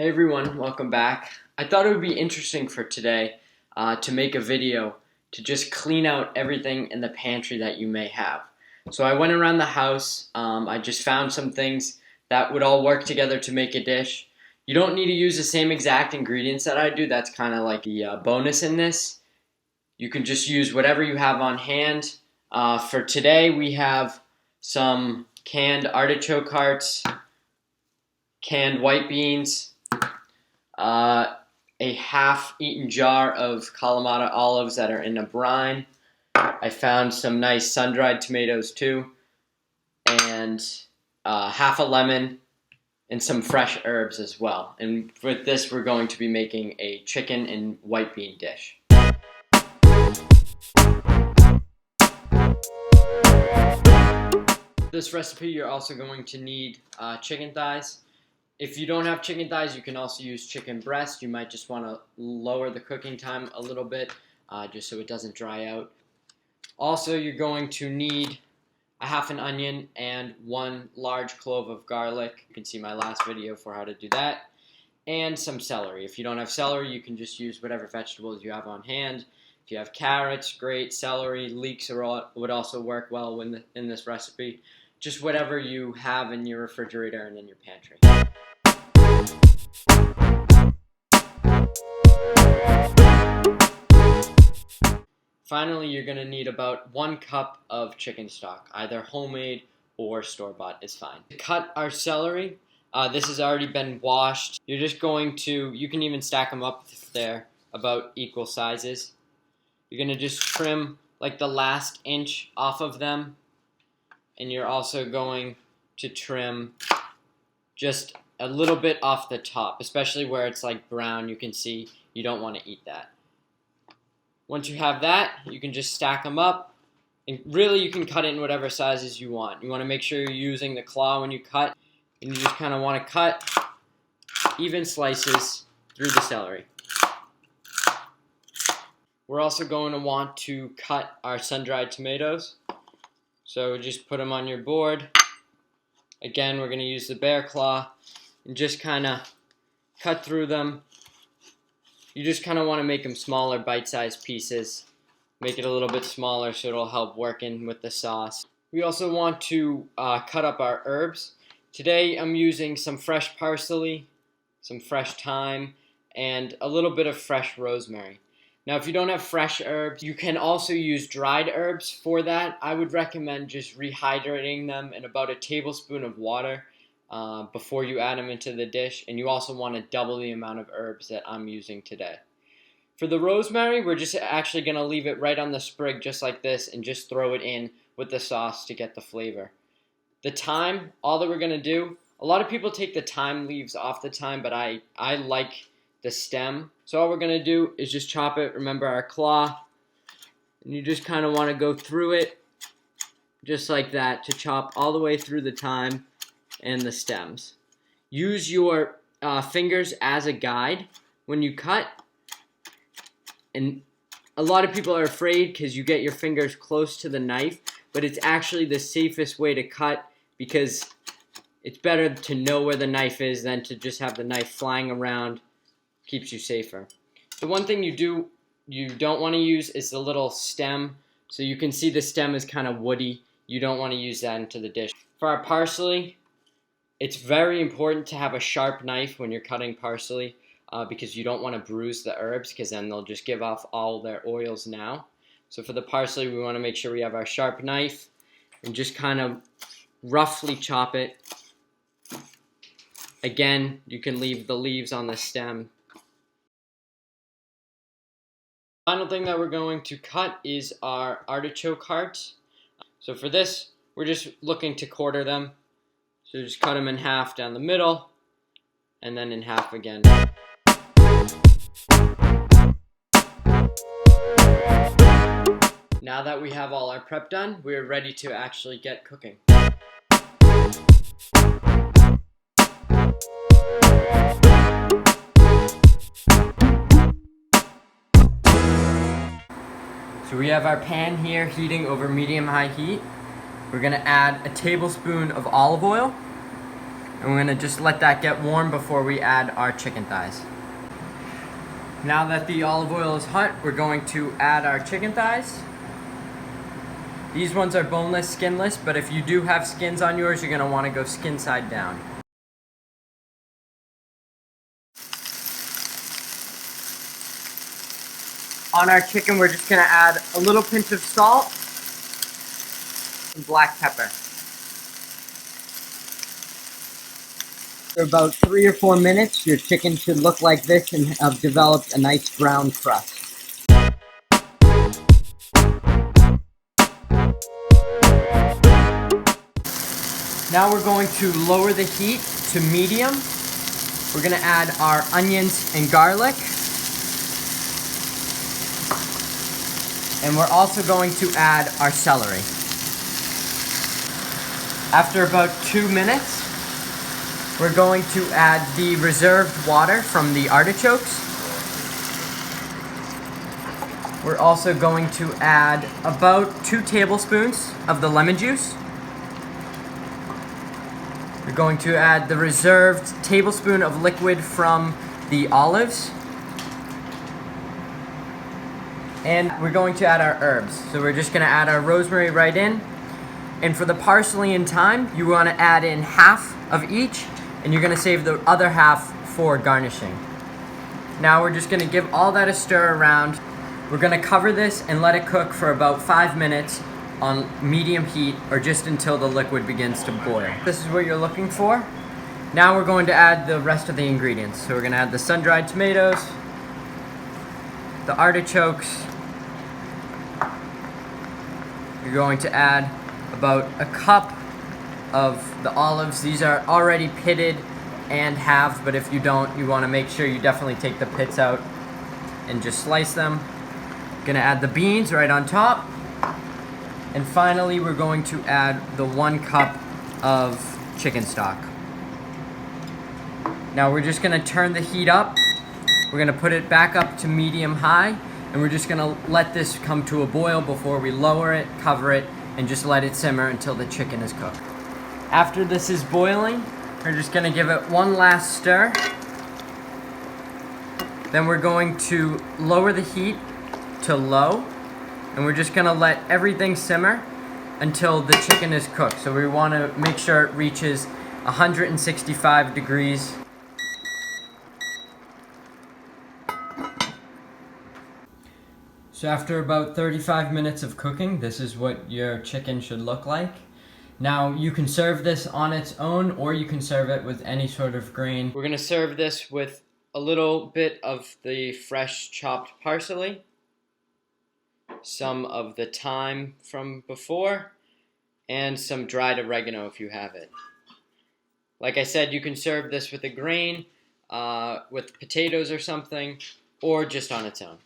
Hey everyone, welcome back. I thought it would be interesting for today to make a video to just clean out everything in the pantry that you may have. So I went around the house, I just found some things that would all work together to make a dish. You don't need to use the same exact ingredients that I do, that's kind of like the bonus in this. You can just use whatever you have on hand. For today we have some canned artichoke hearts, canned white beans, a half-eaten jar of Kalamata olives that are in a brine. I found some nice sun-dried tomatoes too, and half a lemon, and some fresh herbs as well. And with this, we're going to be making a chicken and white bean dish. This recipe, you're also going to need chicken thighs. If you don't have chicken thighs, you can also use chicken breast. You might just want to lower the cooking time a little bit, just so it doesn't dry out. Also, you're going to need a half an onion and 1 large clove of garlic. You can see my last video for how to do that. And some celery. If you don't have celery, you can just use whatever vegetables you have on hand. If you have carrots, great. Celery, leeks would also work well in this recipe. Just whatever you have in your refrigerator and in your pantry. Finally, you're going to need about 1 cup of chicken stock, either homemade or store-bought is fine. To cut our celery, this has already been washed. You're just going to, you can even stack them up if they're about equal sizes. You're going to just trim like the last inch off of them, and you're also going to trim just a little bit off the top, especially where it's like brown. You can see you don't want to eat that. Once you have that, you can just stack them up, and really you can cut it in whatever sizes you want. You want to make sure you're using the claw when you cut, and you just kind of want to cut even slices through the celery. We're also going to want to cut our sun-dried tomatoes, so just put them on your board. Again, we're going to use the bear claw and just kind of cut through them. You just kind of want to make them smaller, bite-sized pieces. Make it a little bit smaller so it'll help working with the sauce. We also want to cut up our herbs. Today I'm using some fresh parsley, some fresh thyme, and a little bit of fresh rosemary. Now, if you don't have fresh herbs, you can also use dried herbs for that. I would recommend just rehydrating them in about a tablespoon of water before you add them into the dish, and you also want to double the amount of herbs that I'm using today. For the rosemary, we're just actually going to leave it right on the sprig just like this and just throw it in with the sauce to get the flavor. The thyme, all that we're going to do, a lot of people take the thyme leaves off the thyme, but I like the stem. So all we're going to do is just chop it, remember our claw, and you just kind of want to go through it just like that to chop all the way through the thyme and the stems. Use your fingers as a guide when you cut, and a lot of people are afraid because you get your fingers close to the knife, but it's actually the safest way to cut because it's better to know where the knife is than to just have the knife flying around. Keeps you safer. The one thing you don't want to use is the little stem. So you can see the stem is kind of woody. You don't want to use that into the dish. For our parsley, it's very important to have a sharp knife when you're cutting parsley because you don't want to bruise the herbs because then they'll just give off all their oils now. So for the parsley, we want to make sure we have our sharp knife and just kind of roughly chop it. Again, you can leave the leaves on the stem. Final thing that we're going to cut is our artichoke hearts. So for this, we're just looking to quarter them. So just cut them in half down the middle, and then in half again. Now that we have all our prep done, we're ready to actually get cooking. So we have our pan here heating over medium-high heat. We're going to add a tablespoon of olive oil. And we're gonna just let that get warm before we add our chicken thighs. Now that the olive oil is hot, we're going to add our chicken thighs. These ones are boneless, skinless, but if you do have skins on yours, you're gonna wanna go skin side down. On our chicken, we're just gonna add a little pinch of salt and black pepper. For about 3 or 4 minutes, your chicken should look like this and have developed a nice brown crust. Now we're going to lower the heat to medium. We're gonna add our onions and garlic. And we're also going to add our celery. After about 2 minutes, we're going to add the reserved water from the artichokes. We're also going to add about 2 tablespoons of the lemon juice. We're going to add the reserved tablespoon of liquid from the olives. And we're going to add our herbs. So we're just gonna add our rosemary right in. And for the parsley and thyme, you wanna add in half of each, and you're gonna save the other half for garnishing. Now we're just gonna give all that a stir around. We're gonna cover this and let it cook for about 5 minutes on medium heat, or just until the liquid begins to boil. This is what you're looking for. Now we're going to add the rest of the ingredients. So we're gonna add the sun-dried tomatoes, the artichokes. You're going to add about a cup of the olives. These are already pitted and halved, but if you don't, you want to make sure you definitely take the pits out and just slice them. Gonna add the beans right on top. And finally, we're going to add the 1 cup of chicken stock. Now we're just gonna turn the heat up. We're gonna put it back up to medium-high, and we're just gonna let this come to a boil before we lower it, cover it, and just let it simmer until the chicken is cooked. After this is boiling, we're just gonna give it one last stir. Then we're going to lower the heat to low, and we're just gonna let everything simmer until the chicken is cooked. So we wanna make sure it reaches 165 degrees. So after about 35 minutes of cooking, this is what your chicken should look like. Now you can serve this on its own, or you can serve it with any sort of grain. We're gonna serve this with a little bit of the fresh chopped parsley, some of the thyme from before, and some dried oregano if you have it. Like I said, you can serve this with a grain, with potatoes or something, or just on its own.